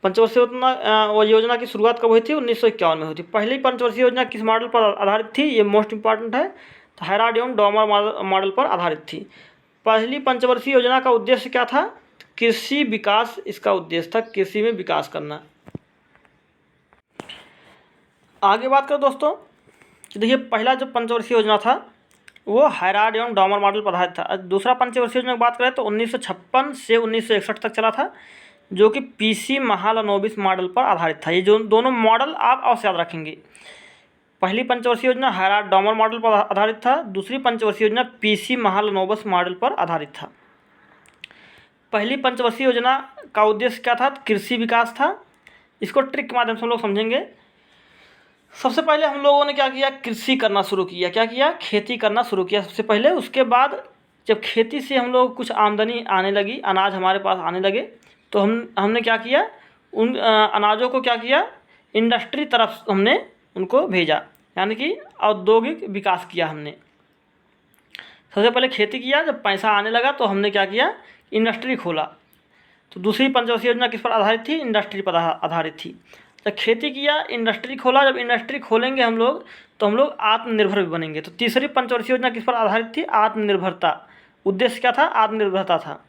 पंचवर्षीय योजना की शुरुआत कब हुई थी? 1951 में हुई थी। पहली पंचवर्षीय योजना किस मॉडल पर आधारित थी? ये मोस्ट इंपॉर्टेंट है। तो हैराड एवं डॉमर मॉडल पर आधारित थी। पहली पंचवर्षीय योजना का उद्देश्य क्या था? कृषि विकास इसका उद्देश्य था, कृषि में विकास करना। आगे बात करें दोस्तों, देखिए पहला जो पंचवर्षीय योजना था वो हैराड एवं डॉमर मॉडल पर आधारित था। दूसरा पंचवर्षीय योजना की बात करें तो 1956 से 1961 तक चला था, जो कि पीसी महालनोबिस मॉडल पर आधारित था। ये जो दोनों मॉडल आप अवश्य याद रखेंगे। पहली पंचवर्षीय योजना हैराड डॉमर मॉडल पर आधारित था। दूसरी पंचवर्षीय योजना पीसी महालनोबिस मॉडल पर आधारित था। पहली पंचवर्षीय योजना का उद्देश्य क्या था? कृषि विकास था। इसको ट्रिक के माध्यम से हम लोग समझेंगे। सबसे पहले हम लोगों ने क्या किया? कृषि करना शुरू किया। क्या किया? खेती करना शुरू किया सबसे पहले। उसके बाद जब खेती से हम लोग कुछ आमदनी आने लगी, अनाज हमारे पास आने लगे, तो हमने क्या किया? उन अनाजों को क्या किया? इंडस्ट्री तरफ हमने उनको भेजा, यानी कि औद्योगिक विकास किया हमने। सबसे पहले खेती किया, जब पैसा आने लगा तो हमने क्या किया? इंडस्ट्री खोला। तो दूसरी पंचवर्षीय योजना किस पर आधारित थी? इंडस्ट्री पर आधारित थी। जब खेती किया, इंडस्ट्री खोला। जब इंडस्ट्री खोलेंगे हम लोग तो हम लोग आत्मनिर्भर भी बनेंगे। तो तीसरी पंचवर्षीय योजना किस पर आधारित थी? आत्मनिर्भरता। उद्देश्य क्या था? आत्मनिर्भरता था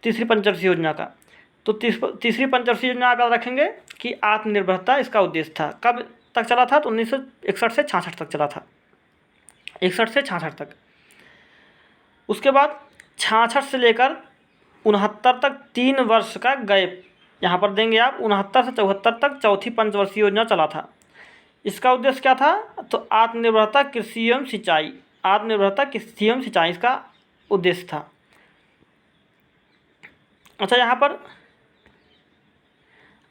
तीसरी पंचवर्षीय योजना का। तो तीसरी पंचवर्षीय योजना आप याद रखेंगे कि आत्मनिर्भरता इसका उद्देश्य था। कब तक चला था? तो 1961 से 66 तक चला था। 61 से 66 तक। उसके बाद 66 से लेकर 69 तक 3 वर्ष का गैप यहाँ पर देंगे आप। 69 से 74 तक चौथी पंचवर्षीय योजना चला था। इसका उद्देश्य क्या था? तो आत्मनिर्भरता कृषि एवं सिंचाई। आत्मनिर्भरता कृषि एवं सिंचाई इसका उद्देश्य था। अच्छा, यहाँ पर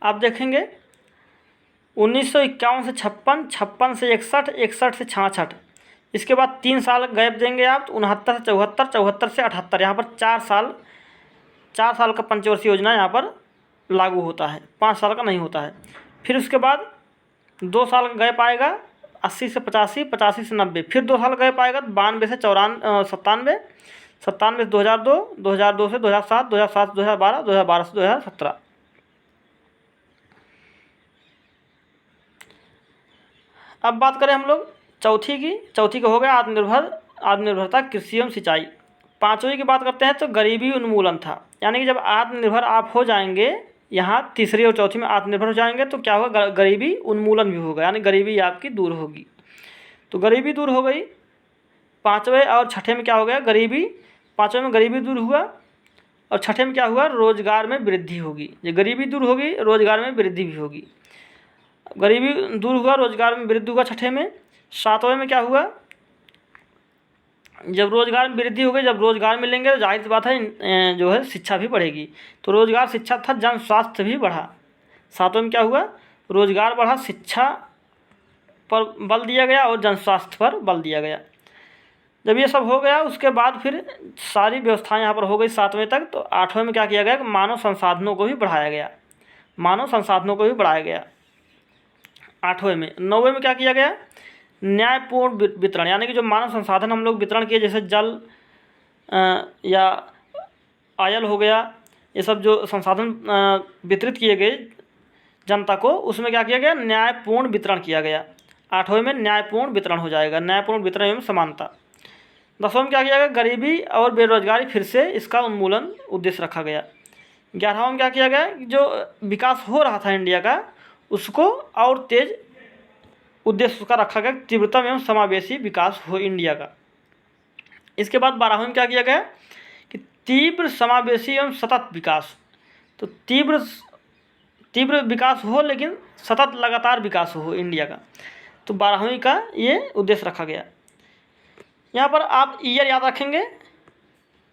आप देखेंगे 1951 से 56, 56 से 61, 61 से 66। इसके बाद 3 साल गैप देंगे आप। तो 69 से 74, 74 से 78। यहाँ पर 4 साल का पंचवर्षीय योजना यहाँ पर लागू होता है, 5 साल का नहीं होता है। फिर उसके बाद 2 साल का गैप आएगा, 80 से 85, 85 से 90। फिर 2 साल का गैप आएगा, 92 से 97, 97 से 2002, 2002 से 2007, 2007 से 2012, 2012 से 2017। अब बात करें हम लोग चौथी की। चौथी का हो गया आत्मनिर्भरता कृषि एवं सिंचाई। पाँचवीं की बात करते हैं तो गरीबी उन्मूलन था। यानी कि जब आत्मनिर्भर आप हो जाएंगे, यहाँ तीसरी और चौथी में आत्मनिर्भर हो जाएंगे तो क्या होगा? गरीबी उन्मूलन भी होगा, यानी गरीबी आपकी दूर होगी। तो गरीबी दूर हो गई। 5वें और 6ठे में क्या हो गया? गरीबी। 5वें में गरीबी दूर हुआ और 6ठे में क्या हुआ? रोजगार में वृद्धि होगी। ये गरीबी दूर होगी, रोजगार में वृद्धि भी होगी। गरीबी दूर हुआ, रोजगार में वृद्धि हुआ 6ठे में। 7वें में क्या हुआ? जब रोजगार में वृद्धि हो गई, जब रोजगार मिलेंगे तो जाहिर सी बात है जो है शिक्षा भी बढ़ेगी। तो रोजगार शिक्षा था, जन स्वास्थ्य भी बढ़ा। 7वें में क्या हुआ? रोजगार बढ़ा, शिक्षा पर बल दिया गया और जन स्वास्थ्य पर बल दिया गया। जब ये सब हो गया उसके बाद फिर सारी व्यवस्थाएं यहाँ पर हो गई 7वें तक। तो 8वें में क्या किया गया? कि मानव संसाधनों को भी बढ़ाया गया। मानव संसाधनों को भी बढ़ाया गया 8वें में। 9वें में क्या किया गया? न्यायपूर्ण वितरण, यानी कि जो मानव संसाधन हम लोग वितरण किए, जैसे जल या आयल हो गया, ये सब जो संसाधन वितरित किए गए जनता को, उसमें क्या किया गया, न्यायपूर्ण वितरण किया गया। 8वें में न्यायपूर्ण वितरण हो जाएगा, न्यायपूर्ण वितरण एवं समानता। 10वें में क्या किया गया, गरीबी और बेरोजगारी फिर से इसका उन्मूलन उद्देश्य रखा गया। 11वां में क्या किया गया, जो विकास हो रहा था इंडिया का, उसको और तेज उद्देश्य उसका रखा गया, तीव्रतम एवं समावेशी विकास हो इंडिया का। इसके बाद 12वें में क्या किया गया कि तीव्र समावेशी एवं सतत विकास। तो तीव्र विकास हो, लेकिन सतत लगातार विकास हो इंडिया का। तो 12वीं का ये उद्देश्य रखा गया। यहाँ पर आप ईयर याद रखेंगे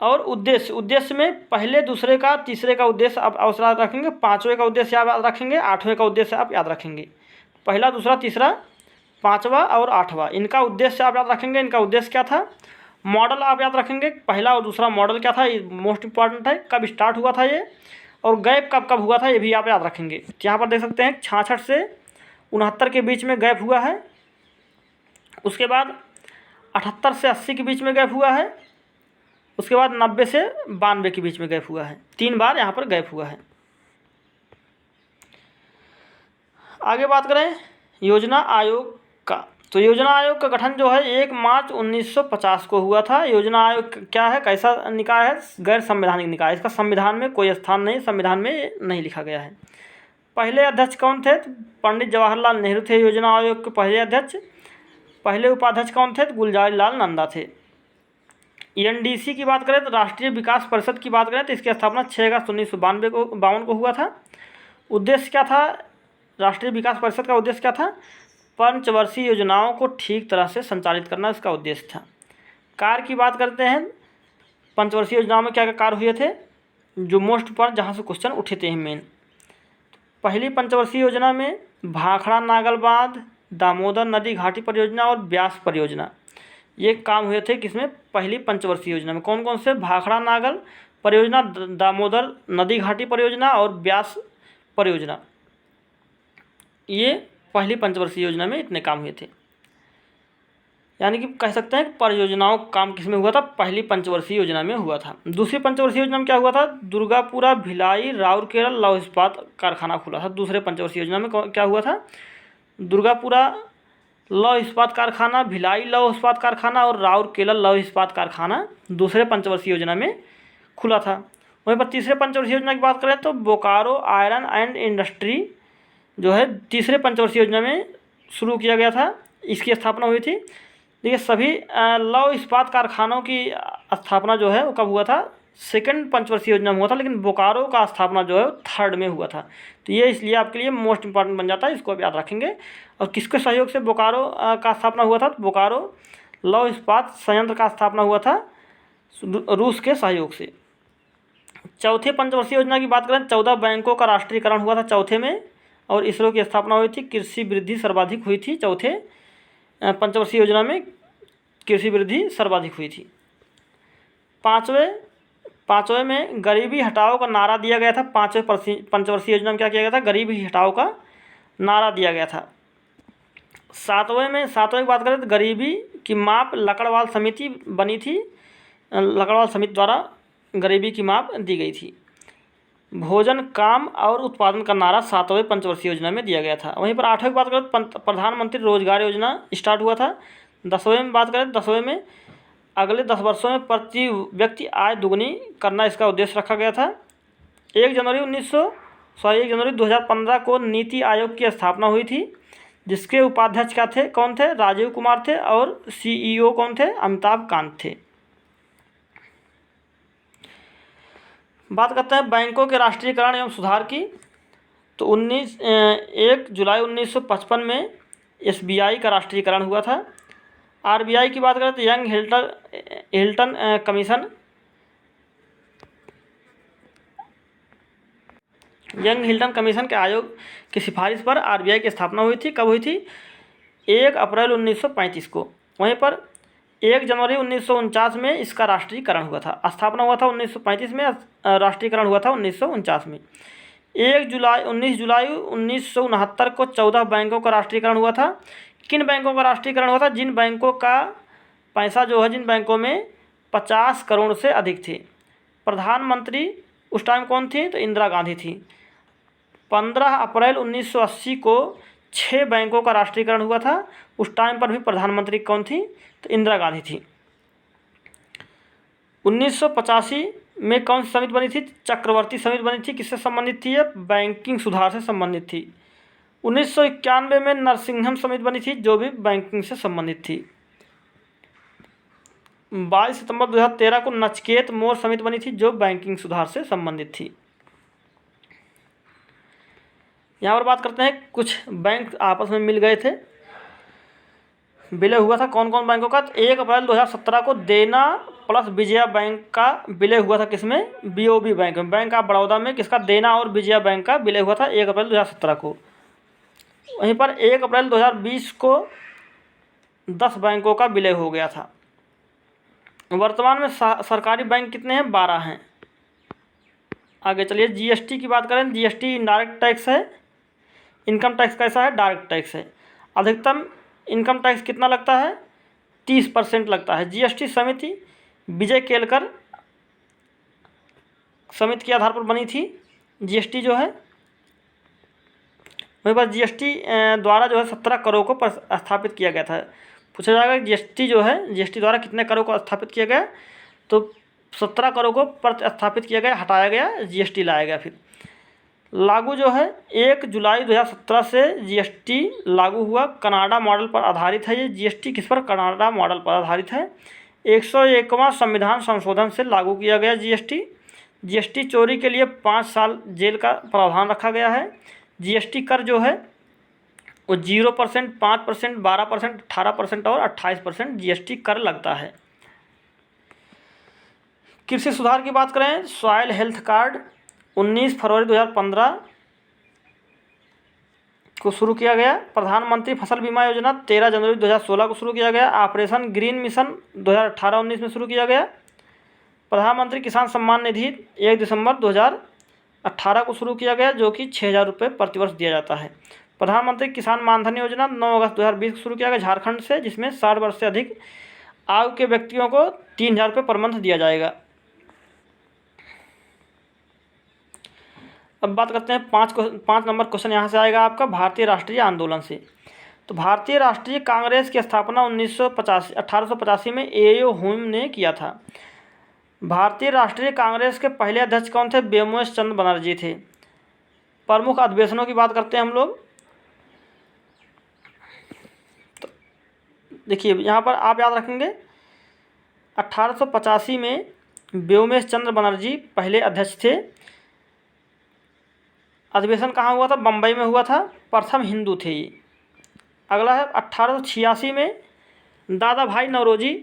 और उद्देश्य में पहले, दूसरे का, तीसरे का उद्देश्य आप अवश्य याद रखेंगे। 5वें का उद्देश्य आप याद रखेंगे। 8वें का उद्देश्य आप याद रखेंगे। पहला, दूसरा, तीसरा, 5वां और 8वां, इनका उद्देश्य आप याद रखेंगे। इनका उद्देश्य क्या था, मॉडल आप याद रखेंगे। पहला और दूसरा मॉडल क्या था, ये मोस्ट इंपॉर्टेंट है। कब स्टार्ट हुआ था ये, और गैप कब कब हुआ था, ये भी आप याद रखेंगे। यहाँ पर देख सकते हैं 66 से 69 के बीच में गैप हुआ है। उसके बाद 78 से 80 के बीच में गैप हुआ है। उसके बाद 90 से 92 के बीच में गैप हुआ है। 3 बार यहाँ पर गैप हुआ है। आगे बात करें योजना आयोग का, तो योजना आयोग का गठन जो है 1 मार्च 1950 को हुआ था। योजना आयोग क्या है, कैसा निकाय है, गैर संवैधानिक निकाय। इसका संविधान में कोई स्थान नहीं, संविधान में नहीं लिखा गया है। पहले अध्यक्ष कौन थे, पंडित जवाहरलाल नेहरू थे योजना आयोग के पहले अध्यक्ष। पहले उपाध्यक्ष कौन थे, गुलजारी लाल नंदा थे। एनडीसी की बात करें तो राष्ट्रीय विकास परिषद की बात करें तो इसकी स्थापना 6 अगस्त 1952 को हुआ था। उद्देश्य क्या था, राष्ट्रीय विकास परिषद का उद्देश्य क्या था, पंचवर्षीय योजनाओं को ठीक तरह से संचालित करना इसका उद्देश्य था। कार्य की बात करते हैं, पंचवर्षीय योजनाओं में क्या क्या कार्य हुए थे, जो मोस्ट पर जहाँ से क्वेश्चन उठे थे मेन। पहली पंचवर्षीय योजना में भाखड़ा नागल बांध, दामोदर नदी घाटी परियोजना और ब्यास परियोजना, ये काम हुए थे किसमें, पहली पंचवर्षीय योजना में। कौन कौन से, भाखड़ा नागल परियोजना, दामोदर नदी घाटी परियोजना और ब्यास परियोजना, ये पहली पंचवर्षीय योजना में इतने काम हुए थे। यानी कि कह सकते हैं कि परियोजनाओं का काम किसमें हुआ था, पहली पंचवर्षीय योजना में हुआ था। दूसरी पंचवर्षीय योजना में क्या हुआ था, दुर्गापुरा भिलाई राउरकेला लौह इस्पात कारखाना खुला था। दूसरे पंचवर्षीय योजना में क्या हुआ था, दुर्गापुरा लौह इस्पात कारखाना, भिलाई लौह इस्पात कारखाना और राउरकेला लौह इस्पात कारखाना दूसरे पंचवर्षीय योजना में खुला था। वहीं पर तीसरे पंचवर्षीय योजना की बात करें तो बोकारो आयरन एंड इंडस्ट्री जो है तीसरे पंचवर्षीय योजना में शुरू किया गया था, इसकी स्थापना हुई थी। देखिए सभी लौह इस्पात कारखानों की स्थापना जो है वो कब हुआ था, सेकंड पंचवर्षीय योजना में हुआ था, लेकिन बोकारो का स्थापना जो है थर्ड में हुआ था। तो ये इसलिए आपके लिए मोस्ट इंपॉर्टेंट बन जाता है, इसको आप याद रखेंगे। और किसके सहयोग से बोकारो का स्थापना हुआ था, तो बोकारो लौह इस्पात संयंत्र का स्थापना हुआ था रूस के सहयोग से। चौथे पंचवर्षीय योजना की बात करें, 14 बैंकों का राष्ट्रीयकरण हुआ था चौथे में, और इसरो की स्थापना हुई थी। कृषि वृद्धि सर्वाधिक हुई थी चौथे पंचवर्षीय योजना में, कृषि वृद्धि सर्वाधिक हुई थी। पाँचवें में गरीबी हटाओ का नारा दिया गया था। 5वें पंचवर्षीय योजना में क्या किया गया था, गरीबी हटाओ का नारा दिया गया था। 7वें की बात करें तो गरीबी की माप लकड़वाल समिति बनी थी, लकड़वाल समिति द्वारा गरीबी की माप दी गई थी। भोजन, काम और उत्पादन का नारा 7वें पंचवर्षीय योजना में दिया गया था। वहीं पर 8वें की बात करें तो प्रधानमंत्री रोजगार योजना स्टार्ट हुआ था। 10वें में बात करें तो 10वें में अगले 10 वर्षों में प्रति व्यक्ति आय दुगनी करना इसका उद्देश्य रखा गया था। 1 जनवरी 2015 को नीति आयोग की स्थापना हुई थी, जिसके उपाध्यक्ष क्या थे, कौन थे, राजीव कुमार थे, और CEO कौन थे, अमिताभ कांत थे। बात करते हैं बैंकों के राष्ट्रीयकरण एवं सुधार की, तो 1 जुलाई 1955 में SBI का राष्ट्रीयकरण हुआ था। RBI की बात करें तो young Hilton commission, young Hilton commission के आयोग की सिफारिश पर RBI की स्थापना हुई थी। कब हुई थी, 1 अप्रैल 1935 को। वहीं पर 1 जनवरी 1949 में इसका राष्ट्रीयकरण हुआ था। स्थापना हुआ था 1935 में, राष्ट्रीयकरण हुआ था 1949 में। 19 जुलाई 1969 को 14 बैंकों का राष्ट्रीयकरण हुआ था। किन बैंकों का राष्ट्रीयकरण हुआ था? जिन बैंकों का पैसा जो है, जिन बैंकों में 50 करोड़ से अधिक थी। प्रधानमंत्री उस टाइम कौन थी? तो इंदिरा गांधी थी। 15 अप्रैल 1980 को 6 बैंकों का राष्ट्रीयकरण हुआ था। उस टाइम पर भी प्रधानमंत्री कौन थी? तो इंदिरा गांधी थी। 1985 में कौन सी समिति बनी थी? चक्रवर्ती समिति बनी थी। किससे संबंधित थी? ये बैंकिंग सुधार से संबंधित थी। 1991 में नरसिंहम समिति बनी थी, जो भी बैंकिंग से संबंधित थी। 22 सितंबर 2013 को नचकेत मोर समिति बनी थी, जो बैंकिंग सुधार से संबंधित थी। यहाँ पर बात करते हैं, कुछ बैंक आपस में मिल गए थे, विलय हुआ था। कौन कौन बैंकों का? 1 अप्रैल 2017 को देना प्लस विजया बैंक का विलय हुआ था। किसमें? बीओबी बैंक में। बैंक ऑफ बड़ौदा में किसका? देना और विजया बैंक का विलय हुआ था 1 अप्रैल 2017 को। वहीं पर 1 अप्रैल 2020 को 10 बैंकों का विलय हो गया था। वर्तमान में सरकारी बैंक कितने हैं? 12 हैं। आगे चलिए, जीएसटी की बात करें। जीएसटी इनडायरेक्ट टैक्स है। इनकम टैक्स कैसा है? डायरेक्ट टैक्स है। अधिकतम इनकम टैक्स कितना लगता है? 30% लगता है। जीएसटी समिति विजय केलकर समिति के आधार पर बनी थी जीएसटी जो है। वहीं पर जीएसटी द्वारा जो है 17 करोड़ को स्थापित किया गया था। पूछा जाएगा जीएसटी जो है, जीएसटी द्वारा कितने करोड़ को स्थापित किया गया? तो 17 करोड़ को स्थापित किया गया, हटाया गया, जीएसटी लाया गया। फिर लागू जो है 1 जुलाई 2017 से जीएसटी लागू हुआ। कनाडा मॉडल पर आधारित है ये जीएसटी। किस पर? कनाडा मॉडल पर आधारित है। 101वां संविधान संशोधन से लागू किया गया जीएसटी। जीएसटी चोरी के लिए 5 साल जेल का प्रावधान रखा गया है। जीएसटी कर जो है वो 0%, 5%, 12%, 18% और 28% जीएसटी कर लगता है। कृषि सुधार की बात करें, सॉयल हेल्थ कार्ड 19 फरवरी 2015 को शुरू किया गया। प्रधानमंत्री फसल बीमा योजना 13 जनवरी 2016 को शुरू किया गया। ऑपरेशन ग्रीन मिशन 2018-19 में शुरू किया गया। प्रधानमंत्री किसान सम्मान निधि 1 दिसंबर 2018 को शुरू किया गया, जो कि 6,000 रुपये प्रतिवर्ष दिया जाता है। प्रधानमंत्री किसान मानधन योजना 9 अगस्त 2020 को शुरू किया गया झारखंड से, जिसमें 60 वर्ष से अधिक आयु के व्यक्तियों को 3,000 रुपये पर मंथ दिया जाएगा। अब बात करते हैं 5 नंबर क्वेश्चन यहाँ से आएगा आपका, भारतीय राष्ट्रीय आंदोलन से। तो भारतीय राष्ट्रीय कांग्रेस की स्थापना 1885 में एओ हुम ने किया था। भारतीय राष्ट्रीय कांग्रेस के पहले अध्यक्ष कौन थे? ब्योमेश चंद्र बनर्जी थे। प्रमुख अधिवेशनों की बात करते हैं हम लोग। तो देखिए यहाँ पर आप याद रखेंगे 1885 में ब्योमेश चंद्र बनर्जी पहले अध्यक्ष थे। अधिवेशन कहाँ हुआ था? बम्बई में हुआ था। प्रथम हिंदू थे ये। अगला है 1886 में दादा भाई नौरोजी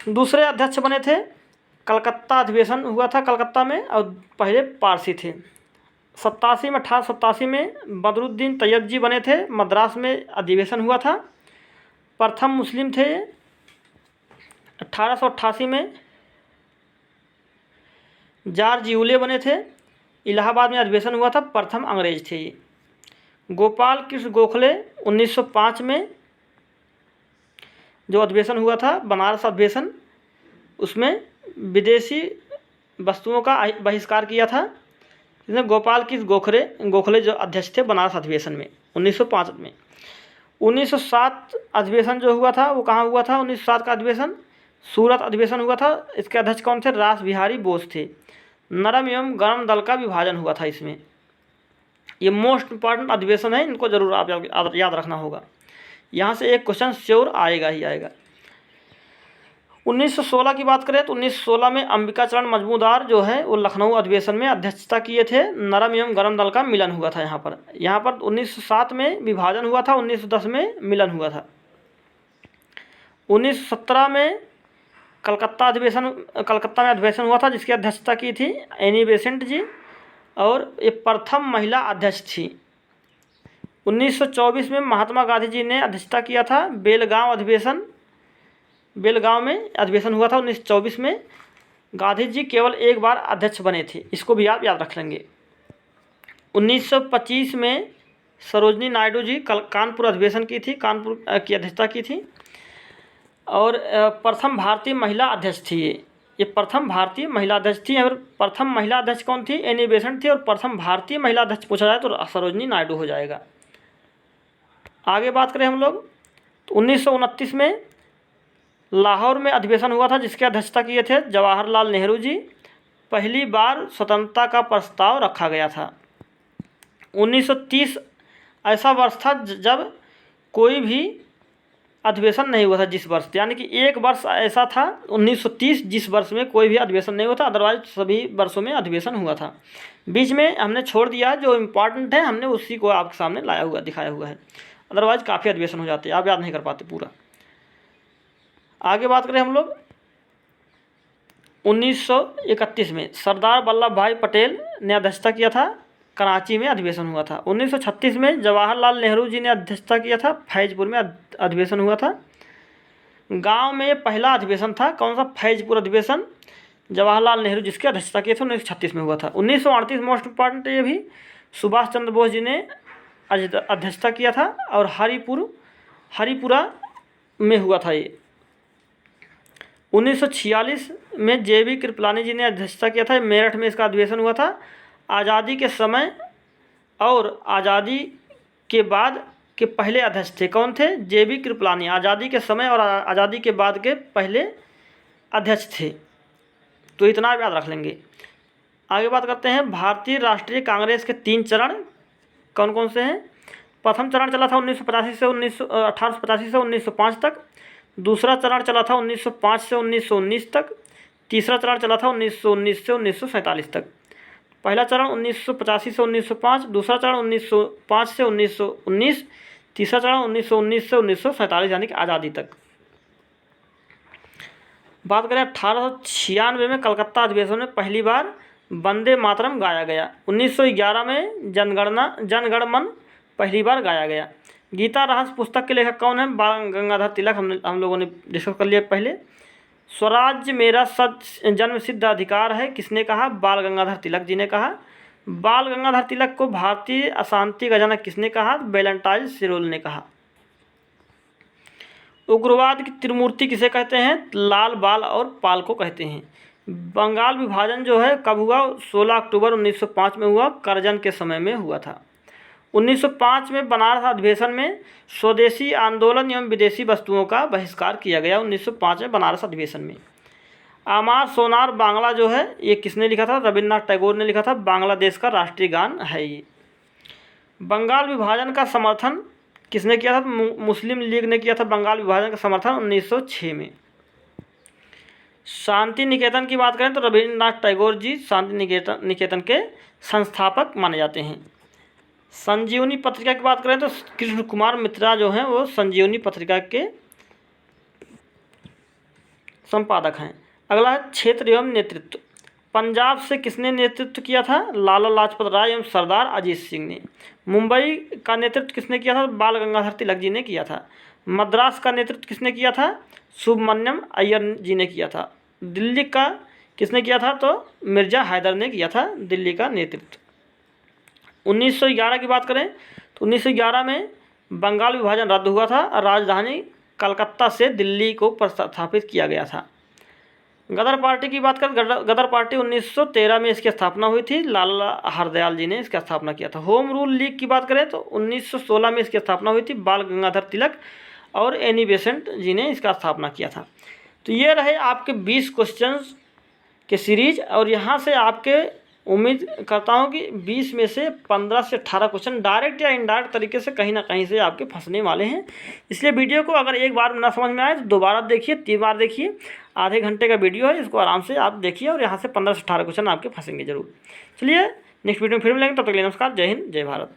दूसरे अध्यक्ष बने थे। कलकत्ता अधिवेशन हुआ था कलकत्ता में, और पहले पारसी थे। 1887 में बदरुद्दीन तैयब जी बने थे। मद्रास में अधिवेशन हुआ था। प्रथम मुस्लिम थे। 1888 में जॉर्ज यूले बने थे। इलाहाबाद में अधिवेशन हुआ था। प्रथम अंग्रेज थे ये। गोपाल कृष्ण गोखले 1905 में जो अधिवेशन हुआ था, बनारस अधिवेशन, उसमें विदेशी वस्तुओं का बहिष्कार किया था। इसमें गोपाल कृष्ण गोखले जो अध्यक्ष थे बनारस अधिवेशन में 1905 में। 1907 अधिवेशन जो हुआ था वो कहाँ हुआ था? 1907 का अधिवेशन सूरत अधिवेशन हुआ था। इसके अध्यक्ष कौन थे? रास बिहारी बोस थे। नरम एवं गर्म दल का विभाजन हुआ था इसमें। ये मोस्ट इम्पॉर्टेंट अधिवेशन है, इनको जरूर आप याद रखना होगा। यहाँ से एक क्वेश्चन श्योर आएगा ही आएगा। 1916 की बात करें तो 1916 में अंबिकाचरण मजमूदार जो है वो लखनऊ अधिवेशन में अध्यक्षता किए थे। नरम एवं गर्म दल का मिलन हुआ था यहाँ पर 1907 में विभाजन हुआ था, 1910 में मिलन हुआ था। 1917 में कलकत्ता में अधिवेशन हुआ था, जिसकी अध्यक्षता की थी एनी बेसेंट जी, और ये प्रथम महिला अध्यक्ष थी। 1924 में महात्मा गांधी जी ने अध्यक्षता किया था। बेलगांव में अधिवेशन हुआ था 1924 में। गांधी जी केवल एक बार अध्यक्ष बने थे, इसको भी आप याद रख लेंगे। 1925 में सरोजनी नायडू जी कानपुर अधिवेशन की थी, कानपुर की अध्यक्षता की थी। और प्रथम भारतीय महिला अध्यक्ष थी ये प्रथम भारतीय महिला अध्यक्ष थी। और प्रथम महिला अध्यक्ष कौन थी? एनी बेसेंट थी। और प्रथम भारतीय महिला अध्यक्ष पूछा जाए तो सरोजनी नायडू हो जाएगा। आगे बात करें हम लोग तो 1929 में लाहौर में अधिवेशन हुआ था, जिसकी अध्यक्षता किए थे जवाहरलाल नेहरू जी। पहली बार स्वतंत्रता का प्रस्ताव रखा गया था। 1930 ऐसा वर्ष था जब कोई भी अधिवेशन नहीं हुआ था, जिस वर्ष, यानी कि एक वर्ष ऐसा था 1930 जिस वर्ष में कोई भी अधिवेशन नहीं हुआ था, अदरवाइज सभी वर्षों में अधिवेशन हुआ था। बीच में हमने छोड़ दिया जो इम्पॉर्टेंट है, हमने उसी को आपके सामने लाया हुआ दिखाया हुआ है, अदरवाइज काफ़ी अधिवेशन हो जाते हैं, आप याद नहीं कर पाते पूरा। आगे बात करें हम लोग 1931 में सरदार वल्लभ भाई पटेल ने अध्यक्षता किया था, कराची में अधिवेशन हुआ था। 1936 में जवाहरलाल नेहरू जी ने अध्यक्षता किया था, फैजपुर में अधिवेशन हुआ था। गांव में पहला अधिवेशन था, कौन सा? फैजपुर अधिवेशन, जवाहरलाल नेहरू जिसकी अध्यक्षता किए थे 1936 में हुआ था। 1938 मोस्ट इम्पॉर्टेंट ये भी, सुभाष चंद्र बोस जी ने अध्यक्षता किया था और हरिपुरा में हुआ था ये। 1946 में JB कृपलानी जी ने अध्यक्षता किया था, मेरठ में इसका अधिवेशन हुआ था। आज़ादी के समय और आज़ादी के बाद के पहले अध्यक्ष थे, कौन थे? JB कृपलानी, आज़ादी के समय और आज़ादी के बाद के पहले अध्यक्ष थे, तो इतना याद रख लेंगे। आगे बात करते हैं भारतीय राष्ट्रीय कांग्रेस के 3 चरण कौन कौन से हैं। प्रथम चरण चला था 1885 से 1905 तक। दूसरा चरण चला था 1905 से 1919 तक। तीसरा चरण चला था 1919 से 1947 तक। पहला चरण 1985 से 1905, दूसरा चरण 1905 से 1919, तीसरा चरण 1919 से 1947 यानी कि आज़ादी तक। बात करें 1896 में कलकत्ता अधिवेशन में पहली बार वंदे मातरम गाया गया। 1911 में जनगण मन पहली बार गाया गया। गीता रहस्य पुस्तक के लेखक कौन है? बाल गंगाधर तिलक, हम लोगों ने डिस्कस कर लिया पहले। स्वराज्य मेरा जन्म सिद्ध अधिकार है, किसने कहा? बाल गंगाधर तिलक जी ने कहा। बाल गंगाधर तिलक को भारतीय अशांति का जनक किसने कहा? वैलेंटाइन सिरोल ने कहा। उग्रवाद की त्रिमूर्ति किसे कहते हैं? लाल, बाल और पाल को कहते हैं। बंगाल विभाजन जो है कब हुआ? 16 अक्टूबर 1905 में हुआ, करजन के समय में हुआ था। 1905 में बनारस अधिवेशन में स्वदेशी आंदोलन एवं विदेशी वस्तुओं का बहिष्कार किया गया। 1905 में बनारस अधिवेशन में। आमार सोनार बांग्ला जो है ये किसने लिखा था? रविन्द्रनाथ टैगोर ने लिखा था। बांग्लादेश का राष्ट्रीय गान है ये। बंगाल विभाजन का समर्थन किसने किया था? मुस्लिम लीग ने किया था बंगाल विभाजन का समर्थन 1906 में। शांति निकेतन की बात करें तो रविन्द्रनाथ टैगोर जी शांति निकेतन के संस्थापक माने जाते हैं। संजीवनी पत्रिका की बात करें तो कृष्ण कुमार मित्रा जो हैं वो संजीवनी पत्रिका के संपादक हैं। अगला है क्षेत्र एवं नेतृत्व। पंजाब से किसने नेतृत्व किया था? लाला लाजपत राय एवं सरदार अजीत सिंह ने। मुंबई का नेतृत्व किसने किया था? बाल गंगाधर तिलक जी ने किया था। मद्रास का नेतृत्व किसने किया था? सुब्रमण्यम अय्यर जी ने किया था। दिल्ली का किसने किया था? तो मिर्ज़ा हैदर ने किया था दिल्ली का नेतृत्व। 1911 की बात करें तो 1911 में बंगाल विभाजन रद्द हुआ था और राजधानी कलकत्ता से दिल्ली को प्रतिस्थापित किया गया था। गदर पार्टी की बात करें, गदर पार्टी 1913 में इसकी स्थापना हुई थी। लाला हरदयाल जी ने इसकी स्थापना किया था। होम रूल लीग की बात करें तो 1916 में इसकी स्थापना हुई थी। बाल गंगाधर तिलक और एनी बेसेंट जी ने इसका स्थापना किया था। तो ये रहे आपके 20 क्वेश्चंस के सीरीज, और यहाँ से आपके उम्मीद करता हूँ कि 20 में से 15 से 18 क्वेश्चन डायरेक्ट या इनडायरेक्ट तरीके से कहीं ना कहीं से आपके फंसने वाले हैं। इसलिए वीडियो को अगर एक बार ना समझ में आए तो दोबारा देखिए, 3 बार देखिए। आधे घंटे का वीडियो है, इसको आराम से आप देखिए और यहाँ से 15 से 18 क्वेश्चन आपके फंसेंगे जरूर। चलिए नेक्स्ट वीडियो में फिर मिलेंगे, तब तक के लिए नमस्कार, जय हिंद, जय भारत।